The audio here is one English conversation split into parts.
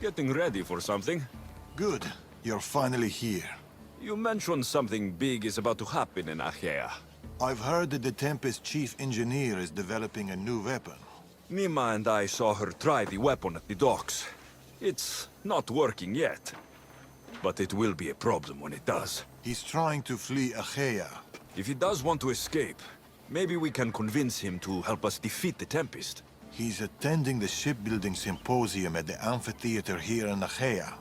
Getting ready for something? Good. You're finally here. You mentioned something big is about to happen in Achaea. I've heard that the Tempest chief engineer is developing a new weapon. Nima and I saw her try the weapon at the docks. It's not working yet. But it will be a problem when it does. He's trying to flee Achaea. If he does want to escape, maybe we can convince him to help us defeat the Tempest. He's attending the shipbuilding symposium at the amphitheater here in Achaea.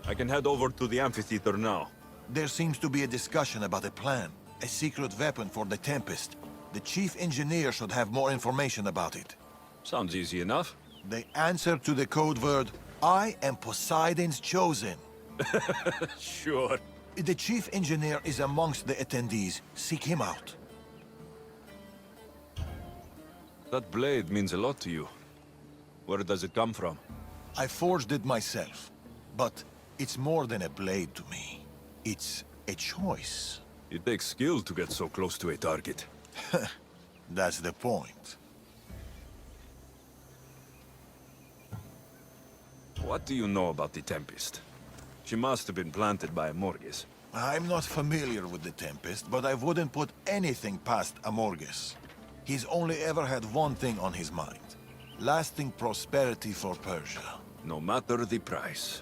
I can head over to the amphitheater now. There seems to be a discussion about a plan. A secret weapon for the Tempest. The chief engineer should have more information about it. Sounds easy enough. The answer to the code word, I am Poseidon's chosen. Sure. The chief engineer is amongst the attendees. Seek him out. That blade means a lot to you. Where does it come from? I forged it myself. But it's more than a blade to me. It's a choice. It takes skill to get so close to a target. That's the point. What do you know about the Tempest? She must have been planted by Amorges. I'm not familiar with the Tempest, but I wouldn't put anything past Amorges. He's only ever had one thing on his mind. Lasting prosperity for Persia. No matter the price.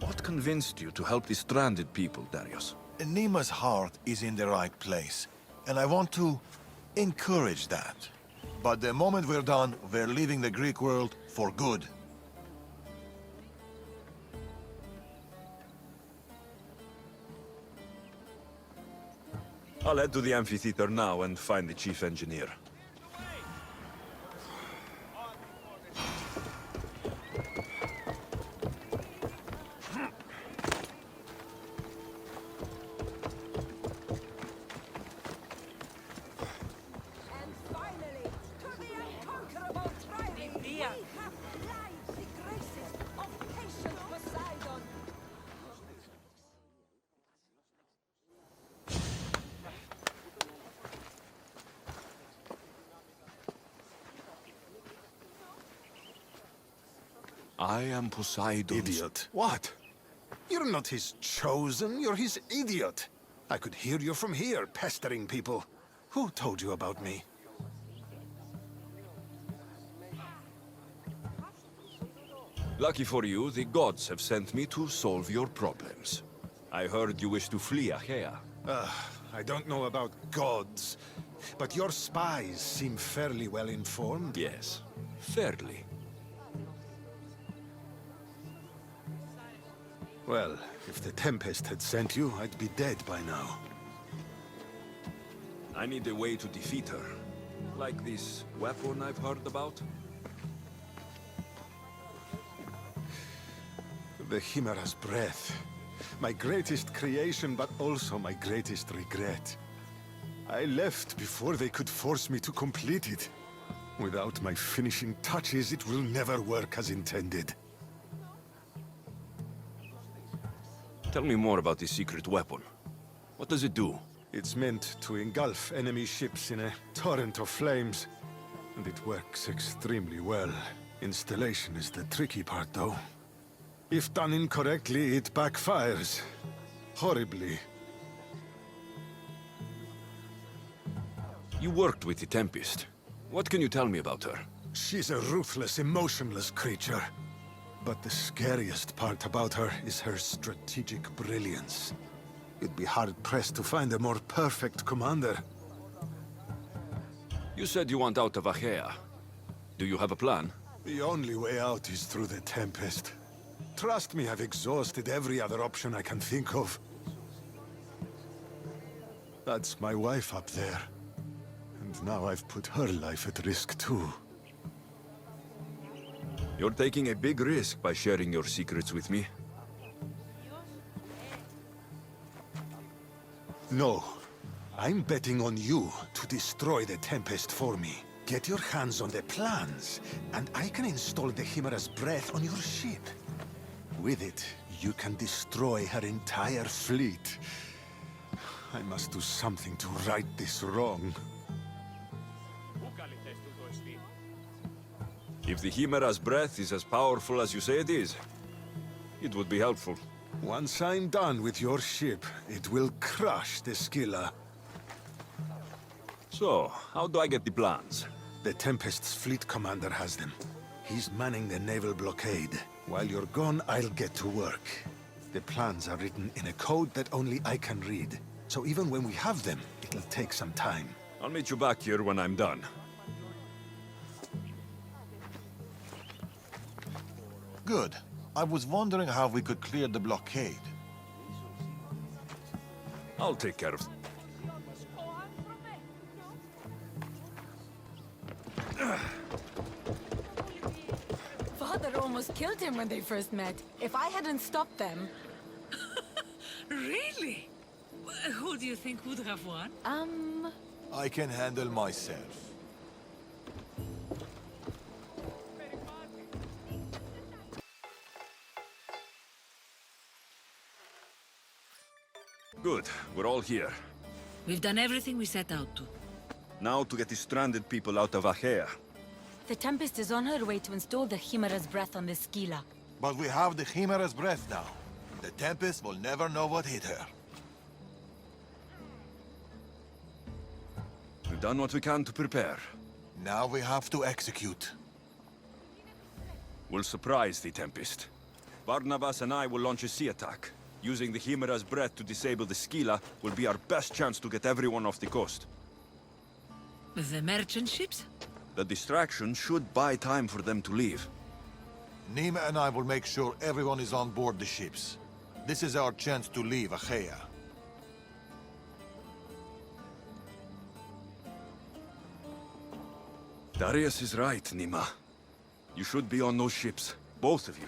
What convinced you to help the stranded people, Darius? Nima's heart is in the right place, and I want to encourage that. But the moment we're done, we're leaving the Greek world for good. I'll head to the amphitheater now and find the chief engineer. I am Poseidon's... Idiot. What? You're not his chosen, you're his idiot. I could hear you from here, pestering people. Who told you about me? Lucky for you, the gods have sent me to solve your problems. I heard you wish to flee Achaea. I don't know about gods, but your spies seem fairly well informed. Yes, fairly. Well, if the Tempest had sent you, I'd be dead by now. I need a way to defeat her. Like this weapon I've heard about? The Chimera's breath. My greatest creation, but also my greatest regret. I left before they could force me to complete it. Without my finishing touches, it will never work as intended. Tell me more about this secret weapon. What does it do? It's meant to engulf enemy ships in a torrent of flames. And it works extremely well. Installation is the tricky part, though. If done incorrectly, it backfires. Horribly. You worked with the Tempest. What can you tell me about her? She's a ruthless, emotionless creature. But the scariest part about her is her strategic brilliance. You'd be hard-pressed to find a more perfect commander. You said you want out of Achaea. Do you have a plan? The only way out is through the Tempest. Trust me, I've exhausted every other option I can think of. That's my wife up there. And now I've put her life at risk too. You're taking a big risk by sharing your secrets with me. No. I'm betting on you to destroy the Tempest for me. Get your hands on the plans, and I can install the Chimera's breath on your ship. With it, you can destroy her entire fleet. I must do something to right this wrong. If the Chimera's breath is as powerful as you say it is, it would be helpful. Once I'm done with your ship, it will crush the Scylla. So, how do I get the plans? The Tempest's fleet commander has them. He's manning the naval blockade. While you're gone, I'll get to work. The plans are written in a code that only I can read. So even when we have them, it'll take some time. I'll meet you back here when I'm done. Good. I was wondering how we could clear the blockade. I'll take care of it. Father almost killed him when they first met. If I hadn't stopped them... Really? Who do you think would have won? I can handle myself. Good. We're all here. We've done everything we set out to. Now to get the stranded people out of Achaea. The Tempest is on her way to install the Chimera's breath on the Scylla. But we have the Chimera's breath now. The Tempest will never know what hit her. We've done what we can to prepare. Now we have to execute. We'll surprise the Tempest. Barnabas and I will launch a sea attack. Using the Chimera's breath to disable the Scylla will be our best chance to get everyone off the coast. The merchant ships? The distraction should buy time for them to leave. Nima and I will make sure everyone is on board the ships. This is our chance to leave Achaea. Darius is right, Nima. You should be on those ships, both of you.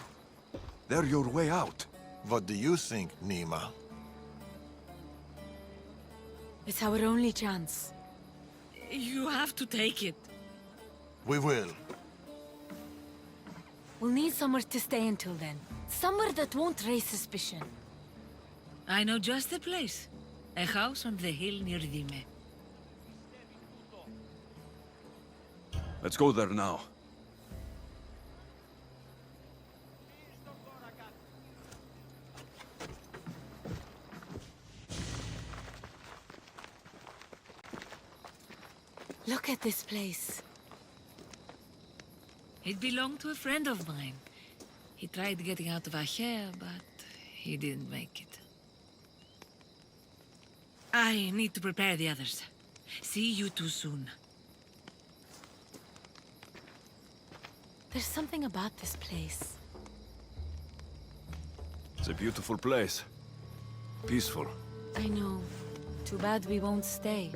They're your way out. What do you think, Nima? It's our only chance. You have to take it. We will. We'll need somewhere to stay until then. Somewhere that won't raise suspicion. I know just the place. A house on the hill near Dime. Let's go there now. Look at this place. It belonged to a friend of mine. He tried getting out of Achaea, but he didn't make it. I need to prepare the others. See you too soon. There's something about this place. It's a beautiful place. Peaceful. I know. Too bad we won't stay.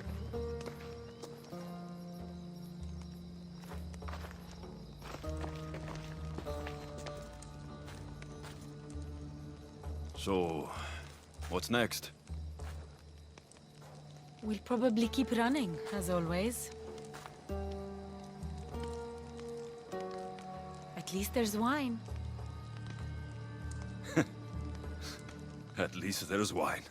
So, what's next? We'll probably keep running, as always. At least there's wine. At least there's wine.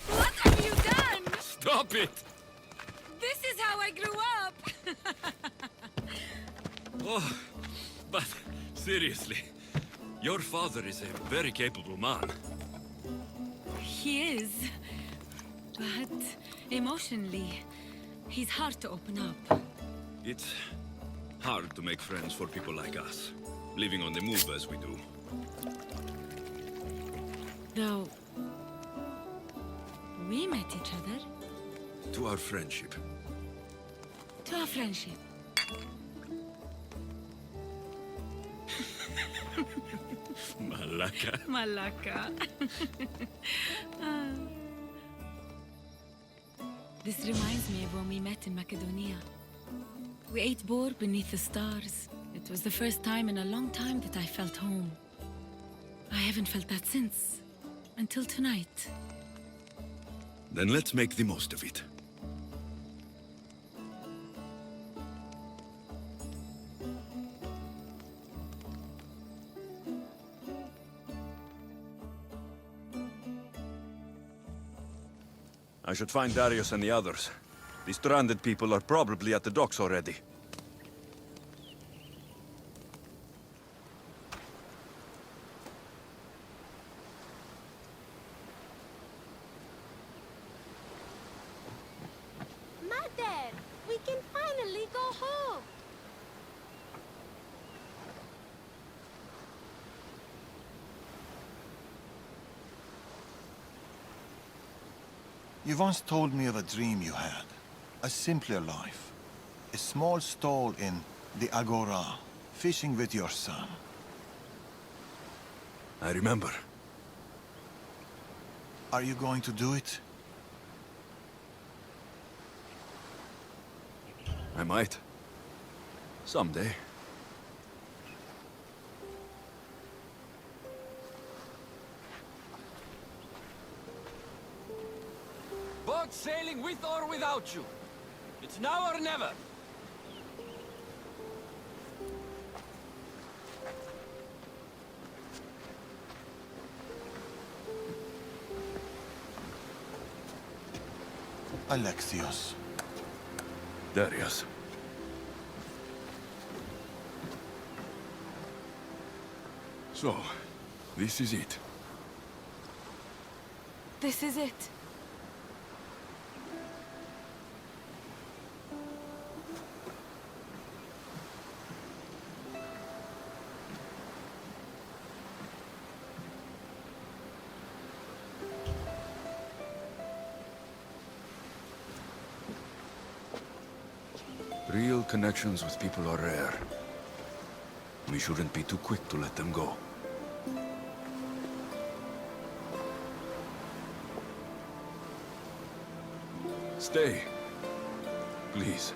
What have you done? Stop it! This is how I grew up! Oh, but seriously, your father is a very capable man. He is. But emotionally, he's hard to open up. It's hard to make friends for people like us, living on the move as we do. Though... we met each other. To our friendship. To our friendship. Malaka. Malaka. This reminds me of when we met in Macedonia. We ate boar beneath the stars. It was the first time in a long time that I felt home. I haven't felt that since. Until tonight. Then let's make the most of it. I should find Darius and the others. The stranded people are probably at the docks already. Mother, we can finally go home. You once told me of a dream you had. A simpler life. A small stall in the Agora, fishing with your son. I remember. Are you going to do it? I might. Someday. Boat sailing with or without you. It's now or never. Alexios. Darius. So, this is it. This is it. Real connections with people are rare. We shouldn't be too quick to let them go. Stay. Please.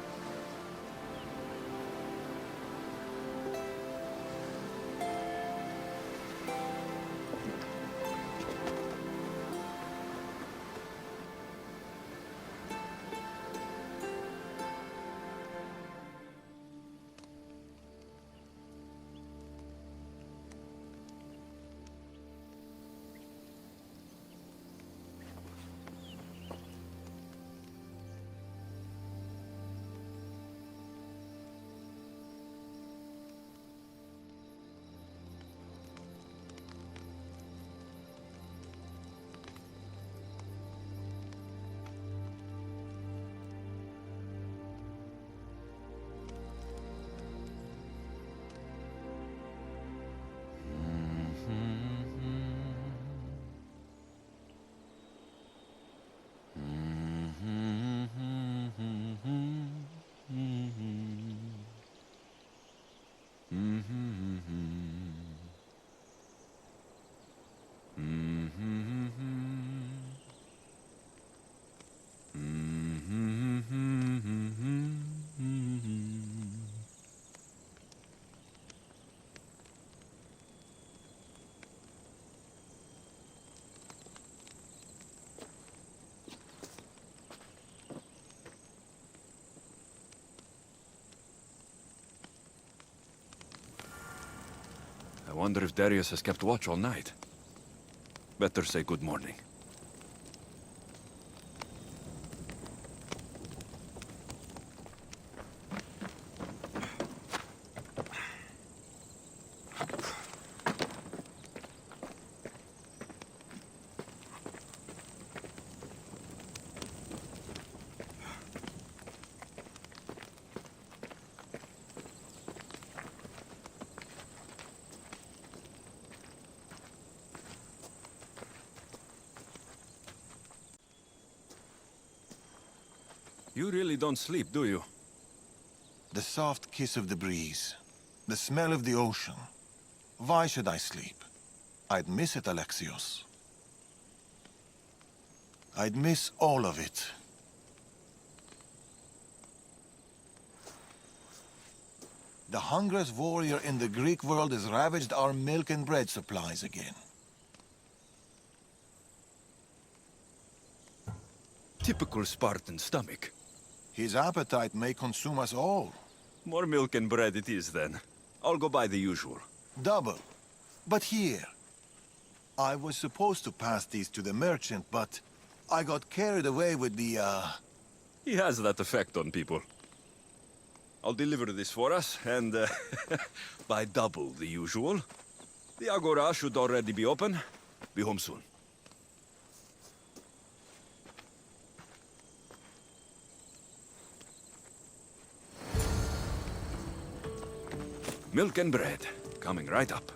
I wonder if Darius has kept watch all night. Better say good morning. You really don't sleep, do you? The soft kiss of the breeze. The smell of the ocean. Why should I sleep? I'd miss it, Alexios. I'd miss all of it. The hungriest warrior in the Greek world has ravaged our milk and bread supplies again. Typical Spartan stomach. His appetite may consume us all. More milk and bread it is then. I'll go buy the usual. Double. But here. I was supposed to pass these to the merchant, but I got carried away with the, He has that effect on people. I'll deliver this for us, and by double the usual. The Agora should already be open. Be home soon. Milk and bread, coming right up.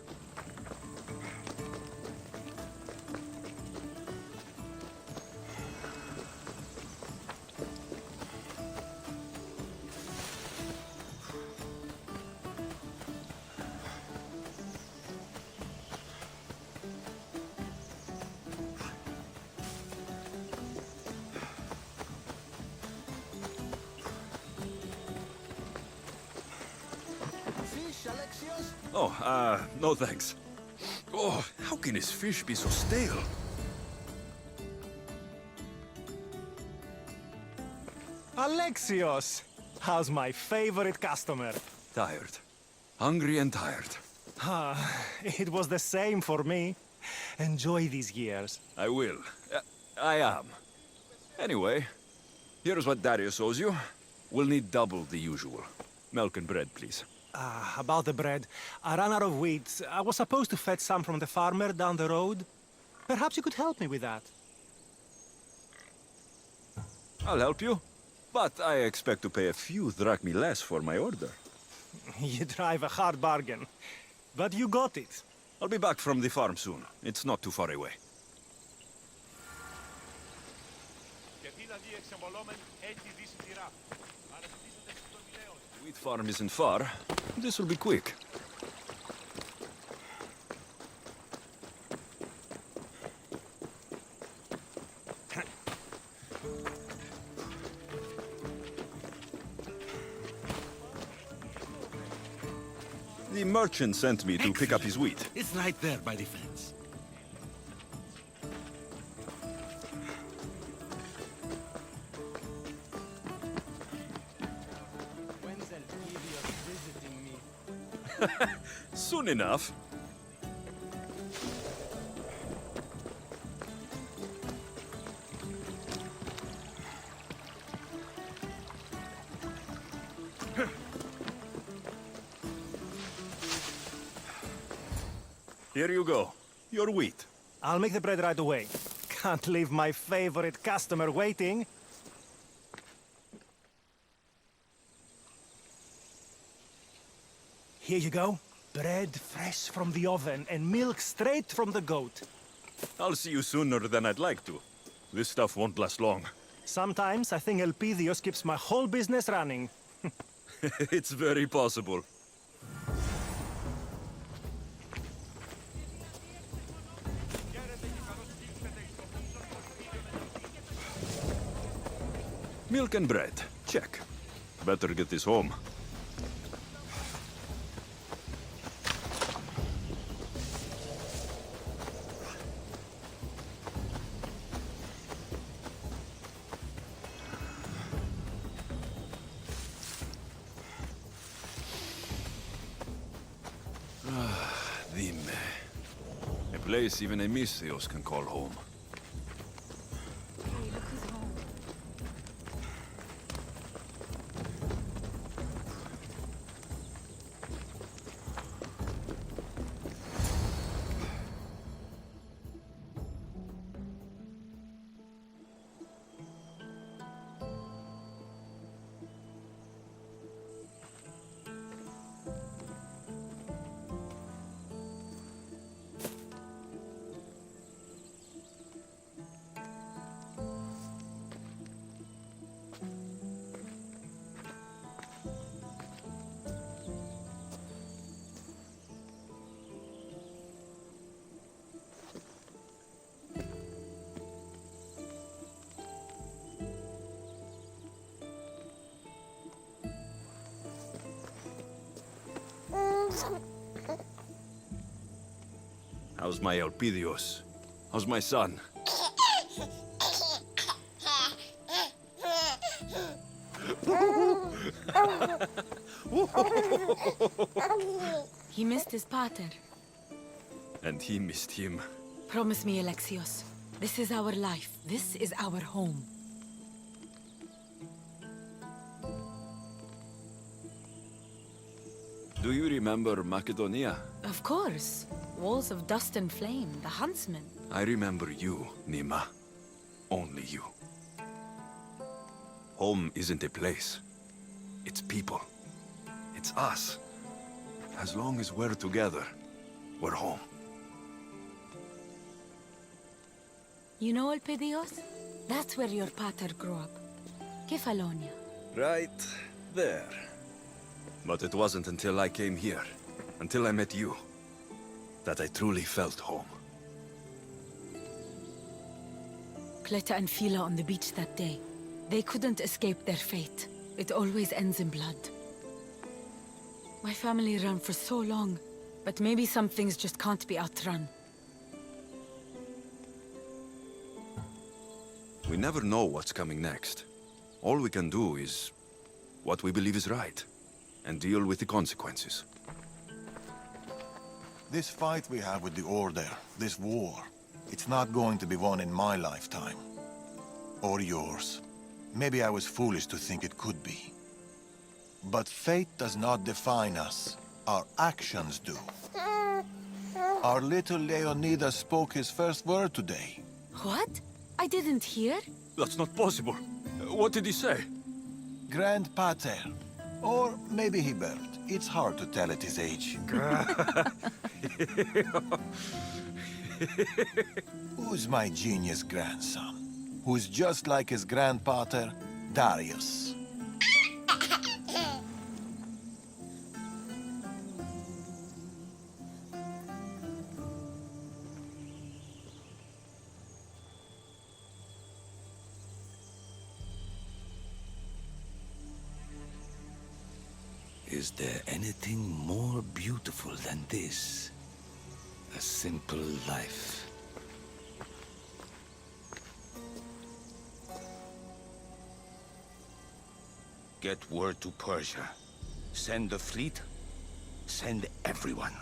Oh, no thanks. Oh, how can his fish be so stale? Alexios! How's my favorite customer? Tired. Hungry and tired. It was the same for me. Enjoy these years. I will. I am. Anyway, here's what Darius owes you. We'll need double the usual. Milk and bread, please. About the bread. I ran out of wheat. I was supposed to fetch some from the farmer down the road. Perhaps you could help me with that. I'll help you, but I expect to pay a few drachmi less for my order. You drive a hard bargain. But you got it. I'll be back from the farm soon. It's not too far away. The wheat farm isn't far. This will be quick. The merchant sent me to pick up his wheat. It's right there by the fence. When's Elpidios visiting me? Soon enough. Here you go. Your wheat. I'll make the bread right away. Can't leave my favorite customer waiting. Here you go. Bread fresh from the oven and milk straight from the goat. I'll see you sooner than I'd like to. This stuff won't last long. Sometimes I think Elpidios keeps my whole business running. It's very possible. Milk and bread. Check. Better get this home. Dime. A place even a Misthios can call home. Hey, look who's home. How's my Elpidios? How's my son? He missed his pater. And he missed him. Promise me, Alexios. This is our life. This is our home. Do you remember Macedonia? Of course. Walls of dust and flame, the huntsman. I remember you, Nima. Only you. Home isn't a place. It's people. It's us. As long as we're together, we're home. You know Elpidios? That's where your pater grew up. Kefalonia. Right there. But it wasn't until I came here, until I met you, that I truly felt home. Cleta and Fila on the beach that day. They couldn't escape their fate. It always ends in blood. My family ran for so long, but maybe some things just can't be outrun. We never know what's coming next. All we can do is what we believe is right, and deal with the consequences. This fight we have with the Order, this war, it's not going to be won in my lifetime. Or yours. Maybe I was foolish to think it could be. But fate does not define us. Our actions do. Our little Leonidas spoke his first word today. What? I didn't hear? That's not possible. What did he say? Grand Pater. Or maybe he burped. It's hard to tell at his age. Who's my genius grandson? Who's just like his grandpater, Darius. Is there anything more beautiful than this? A simple life. Get word to Persia. Send the fleet. Send everyone.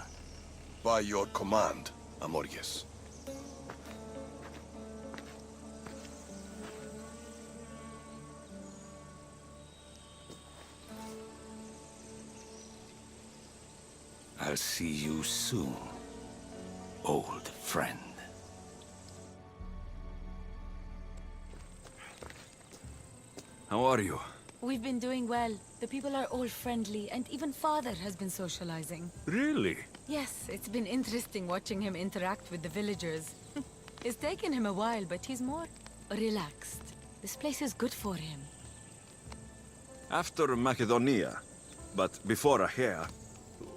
By your command, Amorges. I'll see you soon, old friend. How are you? We've been doing well. The people are all friendly, and even Father has been socializing. Really? Yes, it's been interesting watching him interact with the villagers. It's taken him a while, but he's more relaxed. This place is good for him. After Macedonia, but before Achaea,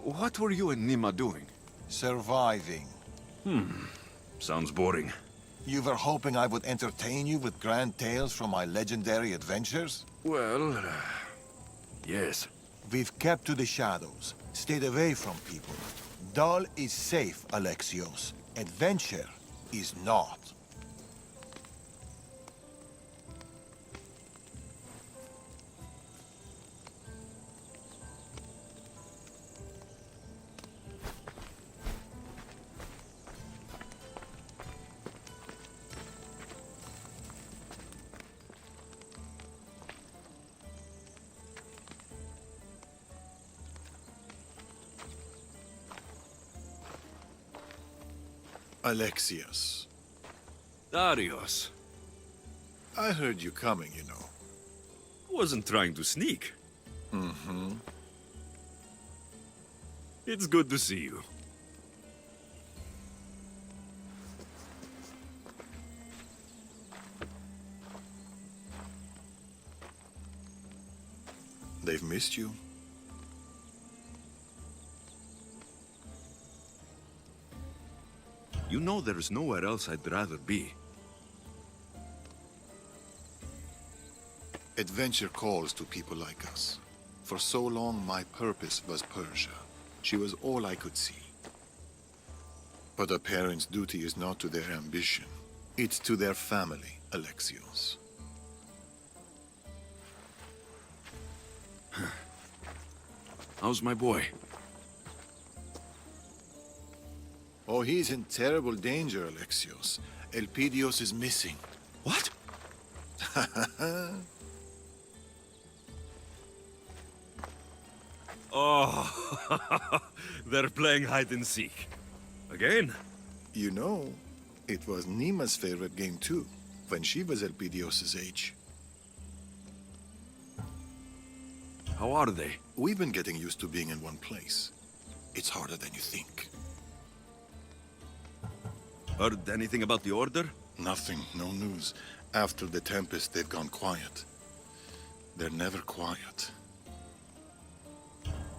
what were you and Nima doing? Surviving. Sounds boring. You were hoping I would entertain you with grand tales from my legendary adventures? Well, yes. We've kept to the shadows, stayed away from people. Dull is safe, Alexios. Adventure is not. Alexios. Darius. I heard you coming, you know. Wasn't trying to sneak. Mm-hmm. It's good to see you. They've missed you. You know there's nowhere else I'd rather be. Adventure calls to people like us. For so long, my purpose was Persia. She was all I could see. But a parent's duty is not to their ambition. It's to their family, Alexios. How's my boy? Oh, he's in terrible danger, Alexios. Elpidios is missing. What? Oh, they're playing hide and seek. Again? You know, it was Nima's favorite game too, when she was Elpidios' age. How are they? We've been getting used to being in one place. It's harder than you think. Heard anything about the Order? Nothing, no news. After the Tempest, they've gone quiet. They're never quiet.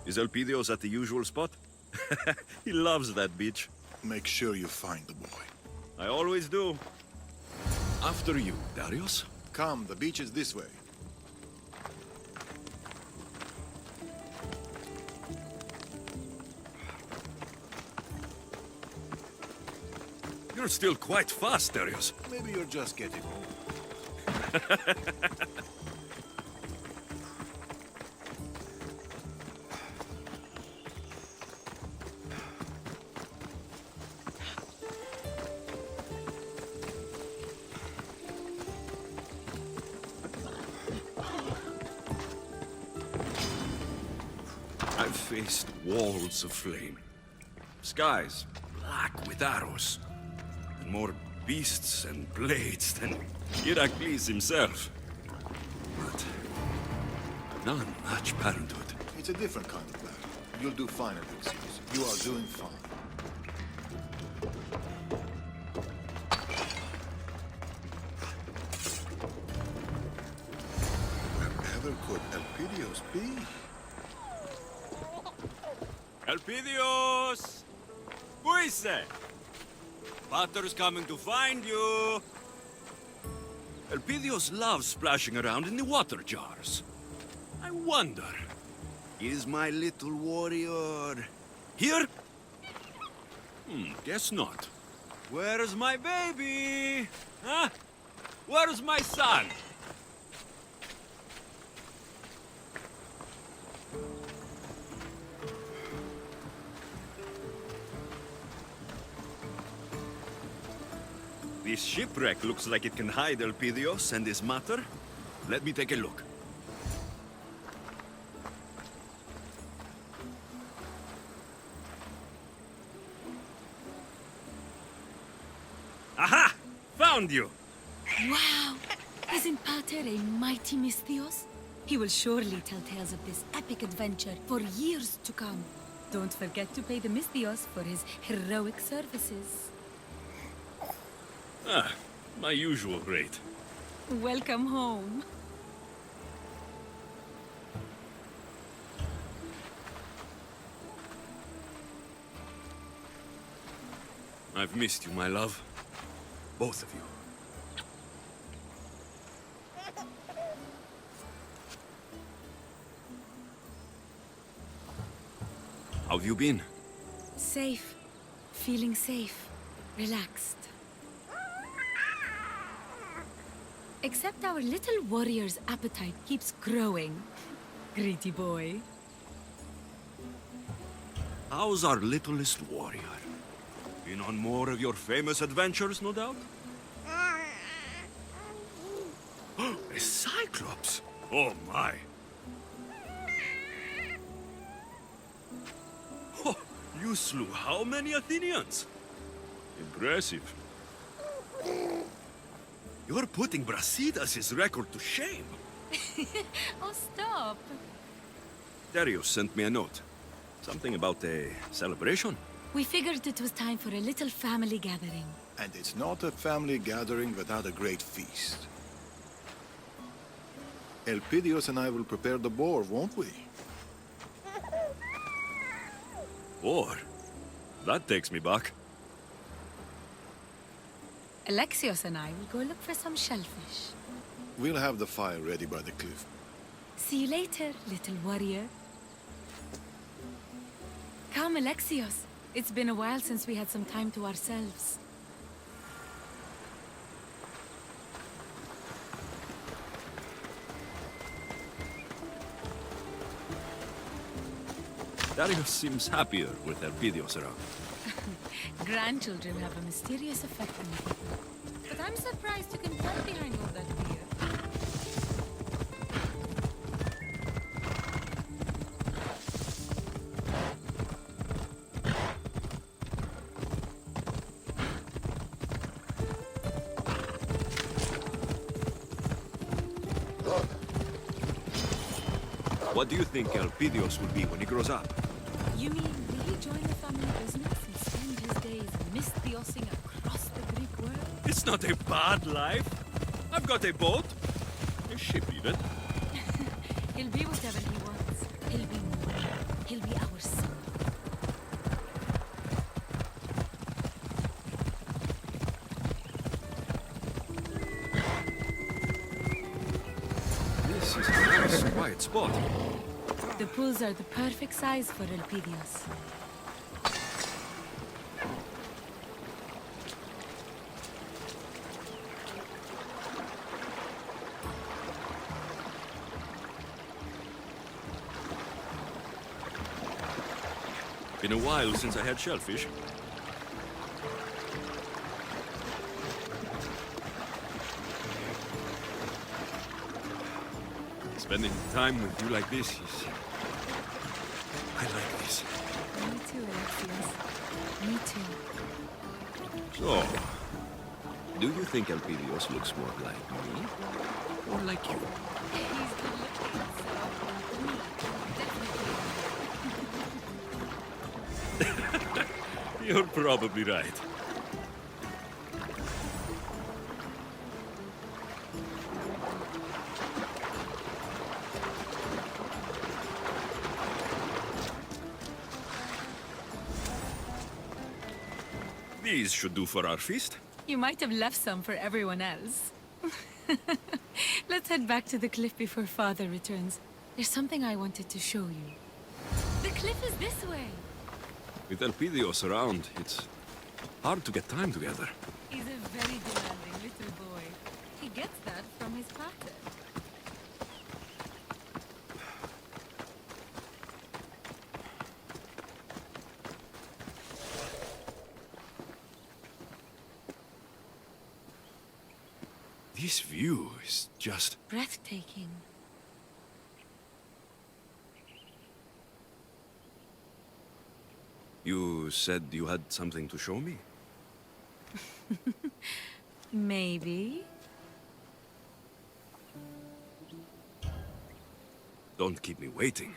Is Elpidios at the usual spot? He loves that beach. Make sure you find the boy. I always do. After you, Darius. Come, the beach is this way. You're still quite fast, Darius. Maybe you're just getting old. I've faced walls of flame, skies black with arrows, and more beasts and blades than Heracles himself. But none match parenthood. It's a different kind of battle. You'll do fine, Alexios. You are doing fine. Wherever could Elpidios be? Elpidios! Guise! Patter's coming to find you! Elpidios loves splashing around in the water jars. I wonder, is my little warrior here? Guess not. Where's my baby? Huh? Where's my son? This shipwreck looks like it can hide Elpidios and his mater. Let me take a look. Aha! Found you! Wow! Isn't Pater a mighty Misthios? He will surely tell tales of this epic adventure for years to come. Don't forget to pay the Misthios for his heroic services. Ah, my usual rate. Welcome home. I've missed you, my love. Both of you. How have you been? Safe. Feeling safe. Relaxed. Except our little warrior's appetite keeps growing. Greedy boy. How's our littlest warrior? Been on more of your famous adventures, no doubt? A Cyclops! Oh my! Oh, you slew how many Athenians? Impressive. You're putting Brasidas' record to shame. Oh, stop. Darius sent me a note. Something about a celebration? We figured it was time for a little family gathering. And it's not a family gathering without a great feast. Elpidios and I will prepare the boar, won't we? Or, that takes me back. Alexios and I will go look for some shellfish. We'll have the fire ready by the cliff. See you later, little warrior. Come, Alexios. It's been a while since we had some time to ourselves. Darius seems happier with Elpidios around. Grandchildren have a mysterious effect on people. But I'm surprised you can tell behind all that beard. What do you think Elpidios will be when he grows up? You mean, will he join the family business and spend his days mist-the-ossing across the Greek world? It's not a bad life. I've got a boat. A ship, even. He'll be whatever he wants. He'll be more. He'll be our son. This is a nice, quiet spot. The pools are the perfect size for Elpidios. Been a while since I had shellfish. Spending time with you like this is... I like this. Me too, Alexios. Me too. So, do you think Elpidios looks more like me or like you? He's good looking, so me, definitely. You're probably right. These should do for our feast. You might have left some for everyone else. Let's head back to the cliff before Father returns. There's something I wanted to show you. The cliff is this way. With Elpidios around, it's hard to get time together. He's a very demanding little boy. He gets that from his pater. This view is just... Breathtaking. You said you had something to show me? Maybe. Don't keep me waiting.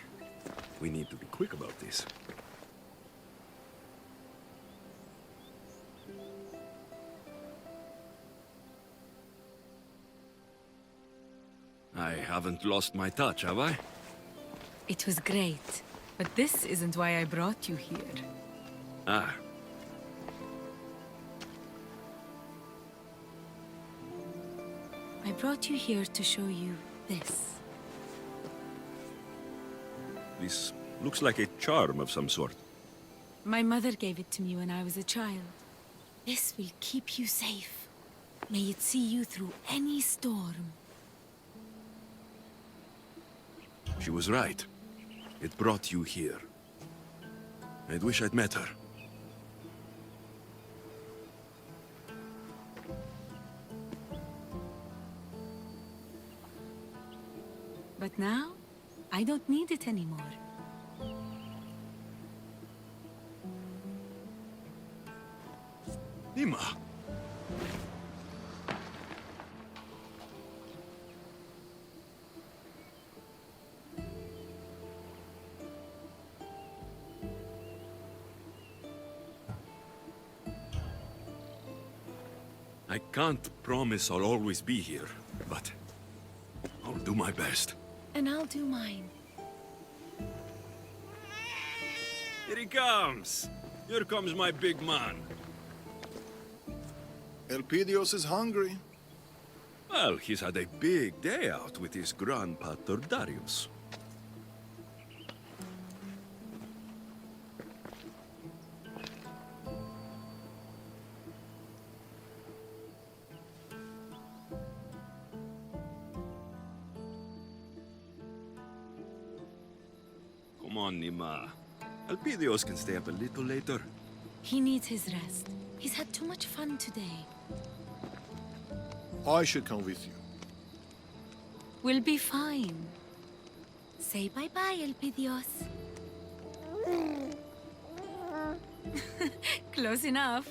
We need to be quick about this. I haven't lost my touch, have I? It was great. But this isn't why I brought you here. Ah. I brought you here to show you this. This looks like a charm of some sort. My mother gave it to me when I was a child. This will keep you safe. May it see you through any storm. She was right. It brought you here. I'd wish I'd met her. But now, I don't need it anymore. Nima! I can't promise I'll always be here, but I'll do my best. And I'll do mine. Here he comes! Here comes my big man. Elpidios is hungry. Well, he's had a big day out with his grandpater Darius. Come on, Nima. Elpidios can stay up a little later. He needs his rest. He's had too much fun today. I should come with you. We'll be fine. Say bye-bye, Elpidios. Close enough.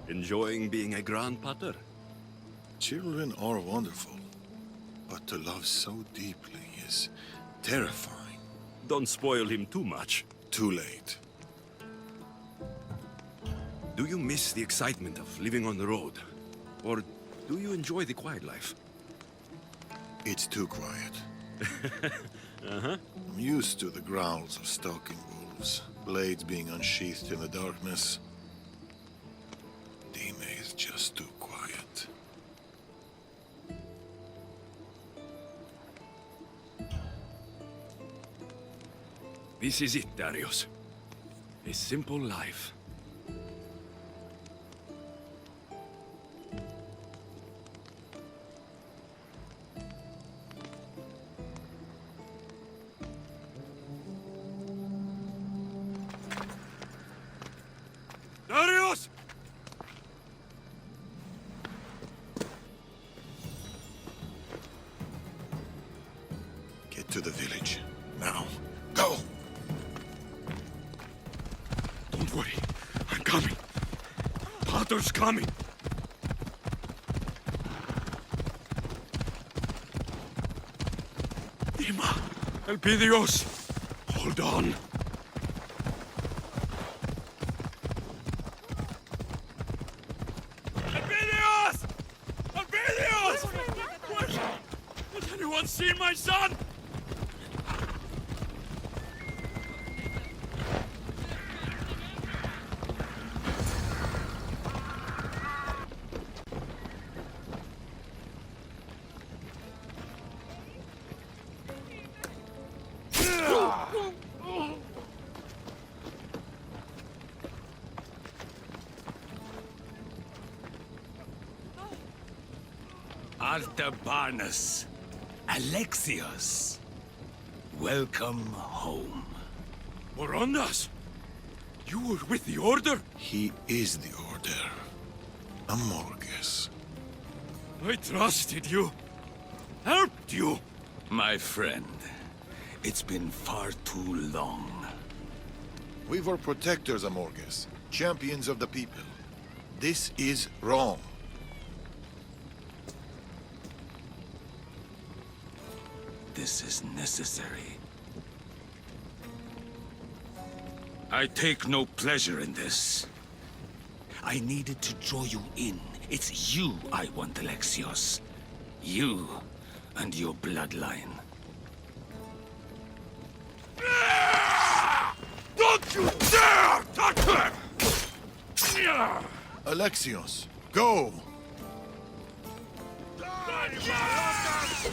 Enjoying being a grandpater? Children are wonderful, but to love so deeply is terrifying. Don't spoil him too much. Too late. Do you miss the excitement of living on the road? Or do you enjoy the quiet life? It's too quiet. I'm used to the growls of stalking wolves, blades being unsheathed in the darkness. Dime is just too quiet. This is it, Darius. A simple life. Darius! Get to the village. Now. Go! Don't worry. I'm coming. Pater's coming. Dima! Elpidios! Hold on. Elpidios! Elpidios! Has anyone seen my son? Artabanus, Alexios, welcome home. Morondas! You were with the Order? He is the Order. Amorges. I trusted you. Helped you. My friend, it's been far too long. We were protectors, Amorges. Champions of the people. This is wrong. This is necessary. I take no pleasure in this. I needed to draw you in. It's you I want, Alexios. You and your bloodline. Don't you dare touch her! Alexios, go!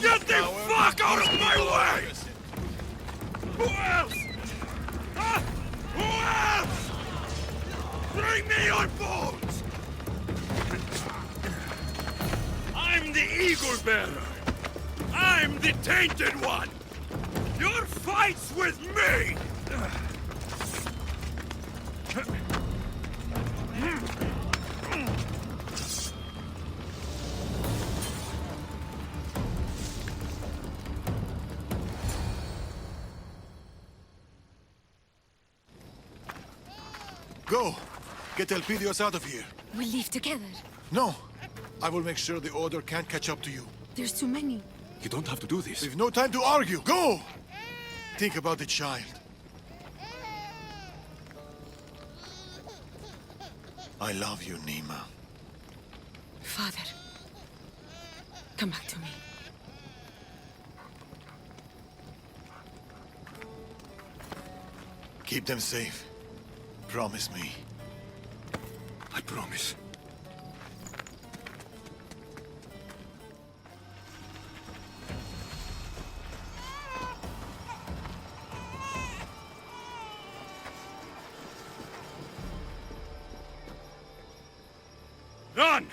Get the fuck out of my way! Who else? Huh? Who else? Bring me your bones! I'm the Eagle Bearer. I'm the Tainted One. Your fight's with me! Go! Get Elpidios out of here. We'll leave together. No! I will make sure the Order can't catch up to you. There's too many. You don't have to do this. We've no time to argue. Go! Think about the child. I love you, Nima. Father, come back to me. Keep them safe. Promise me. I promise. Run!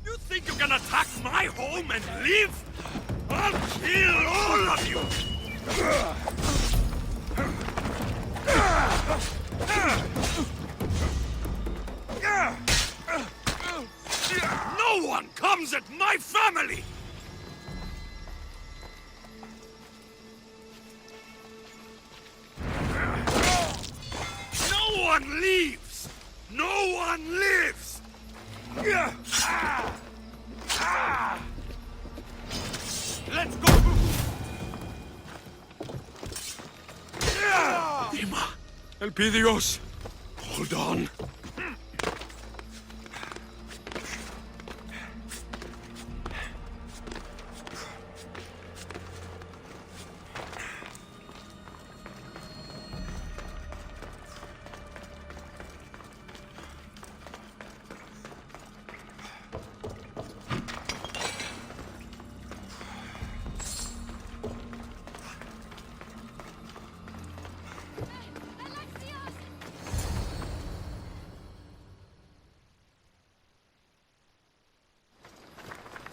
You think you can attack my home and live? I'll kill all of you! No one comes at my family! No one leaves! No one lives! Let's go! Dima! Elpidios! Hold on!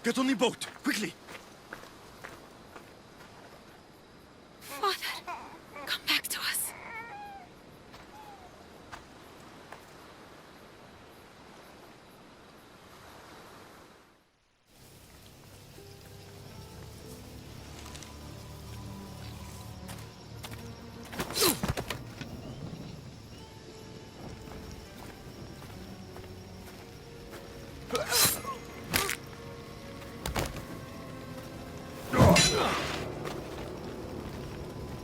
Get on the boat, quickly! Father, come back to us.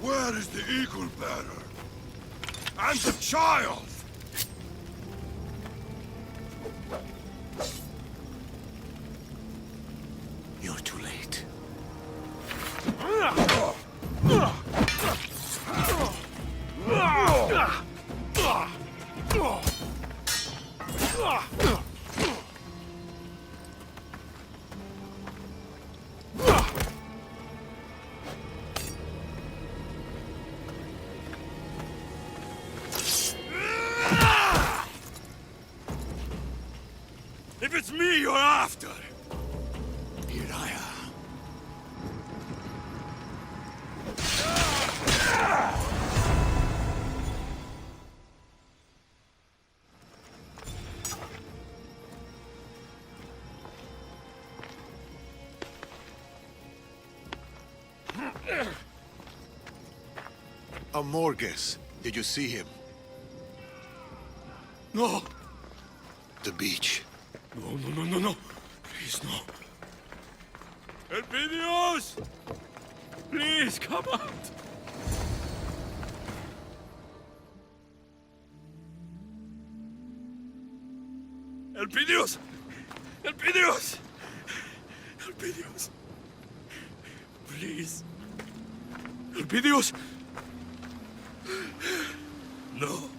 Where is the eagle bearer? And the child? You're too late. If it's me you're after, here I am. Amorges, did you see him? No! The beach. No. Please, no. Elpidios! Please, come out! Elpidios! Elpidios! Elpidios! Please. Elpidios! No.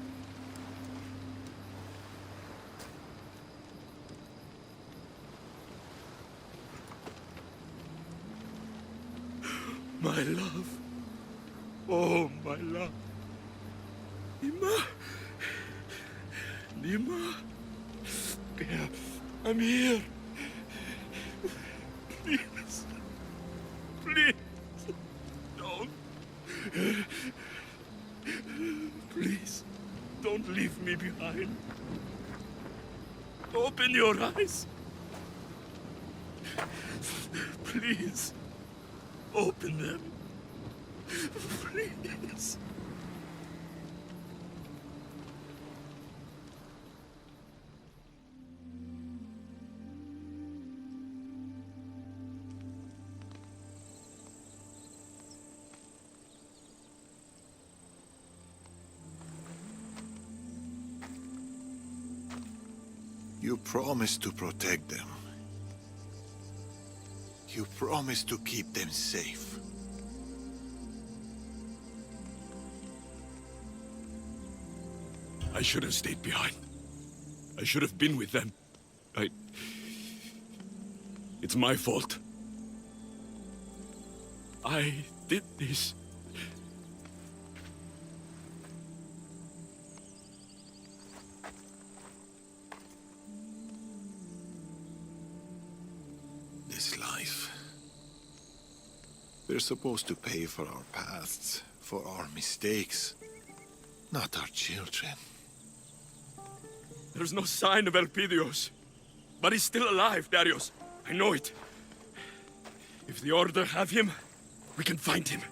My love. Oh, my love. Dima. Dima. Yeah, I'm here. Please. Please. Don't. Please. Don't leave me behind. Open your eyes. Please. Open them. Please. You promised to protect them. You promised to keep them safe. I should have stayed behind. I should have been with them. It's my fault. I did this life. We're supposed to pay for our pasts, for our mistakes, not our children. There's no sign of Elpidios. But he's still alive, Darius. I know it. If the Order have him, we can find him.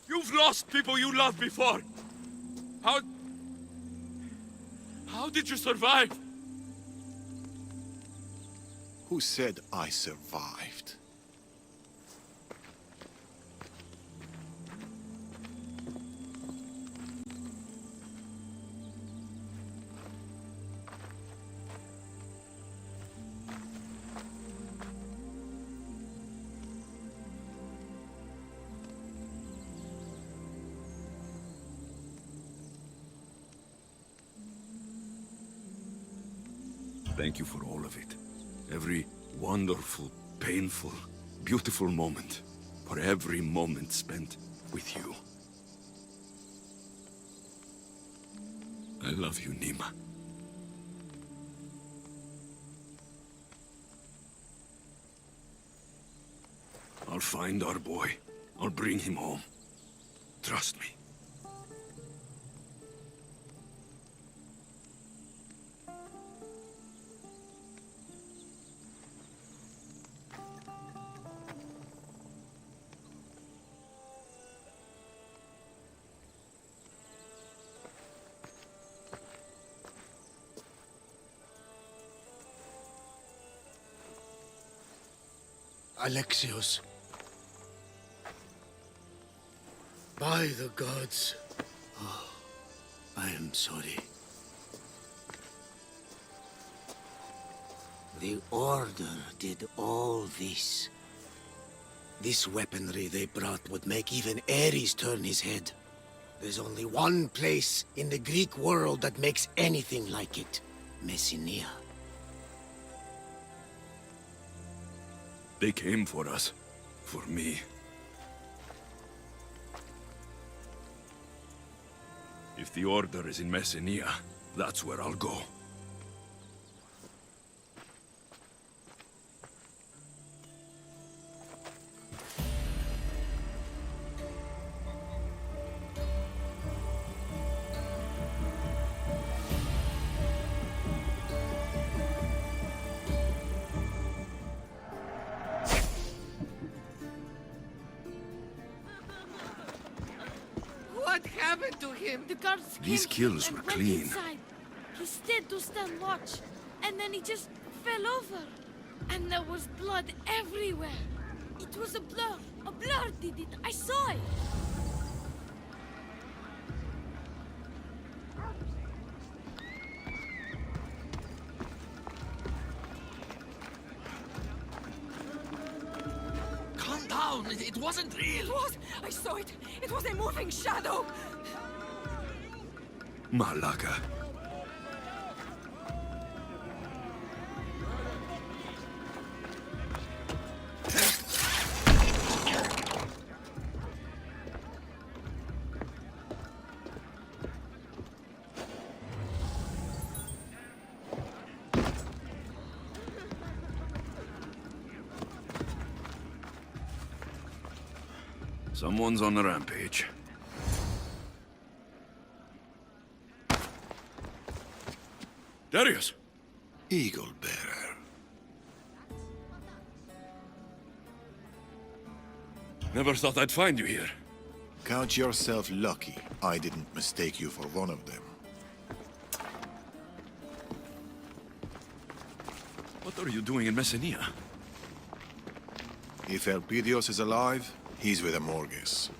You've lost people you loved before. How did you survive? Who said I survived? Thank you for all of it. Every wonderful, painful, beautiful moment. For every moment spent with you. I love you, Nima. I'll find our boy. I'll bring him home. Trust me. Alexios. By the gods. Oh, I am sorry. The Order did all this. This weaponry they brought would make even Ares turn his head. There's only one place in the Greek world that makes anything like it. Messenia. They came for us. For me. If the Order is in Messenia, that's where I'll go. What happened to him? The guards These came kills and were went clean. inside. He stayed to stand watch, and then he just fell over. And there was blood everywhere. It was a blur. A blur did it. I saw it. Calm down. It wasn't real. It was! I saw it! It was a moving shadow! Malaga. Someone's on the rampage. Darius! Eagle bearer. Never thought I'd find you here. Count yourself lucky I didn't mistake you for one of them. What are you doing in Messenia? If Elpidios is alive, he's with Amorges.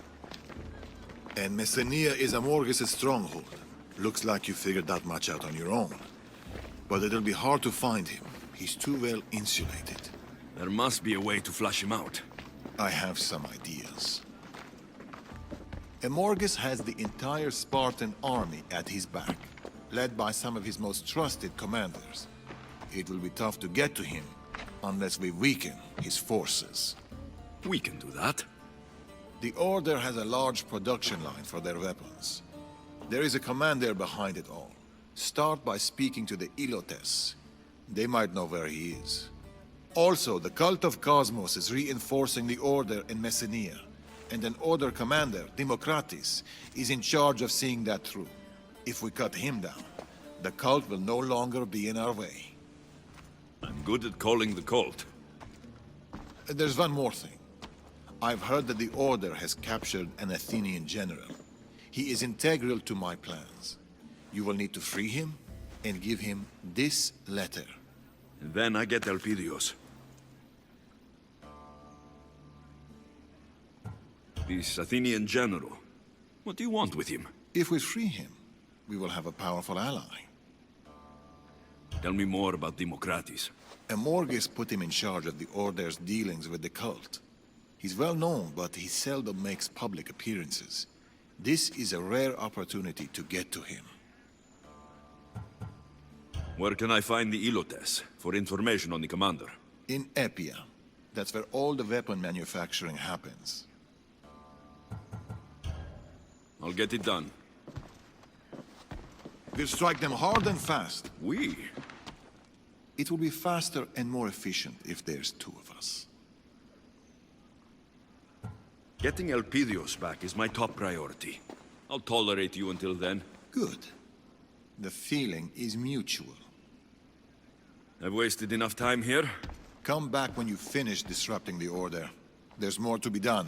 And Messenia is Amorges' stronghold. Looks like you figured that much out on your own. But it'll be hard to find him. He's too well insulated. There must be a way to flush him out. I have some ideas. Amorges has the entire Spartan army at his back, led by some of his most trusted commanders. It will be tough to get to him, unless we weaken his forces. We can do that. The Order has a large production line for their weapons. There is a commander behind it all. Start by speaking to the Ilotes. They might know where he is. Also, the Cult of Cosmos is reinforcing the Order in Messenia, and an Order commander, Democratis, is in charge of seeing that through. If we cut him down, the cult will no longer be in our way. I'm good at calling the cult. There's one more thing. I've heard that the Order has captured an Athenian general. He is integral to my plans. You will need to free him and give him this letter. And then I get Elpidios. This Athenian general. What do you want with him? If we free him, we will have a powerful ally. Tell me more about Democratis. Amorges put him in charge of the Order's dealings with the cult. He's well known, but he seldom makes public appearances. This is a rare opportunity to get to him. Where can I find the Ilotes for information on the commander? In Epia. That's where all the weapon manufacturing happens. I'll get it done. We'll strike them hard and fast. We? It will be faster and more efficient if there's two of us. Getting Elpidios back is my top priority. I'll tolerate you until then. Good. The feeling is mutual. I've wasted enough time here. Come back when you finish disrupting the Order. There's more to be done.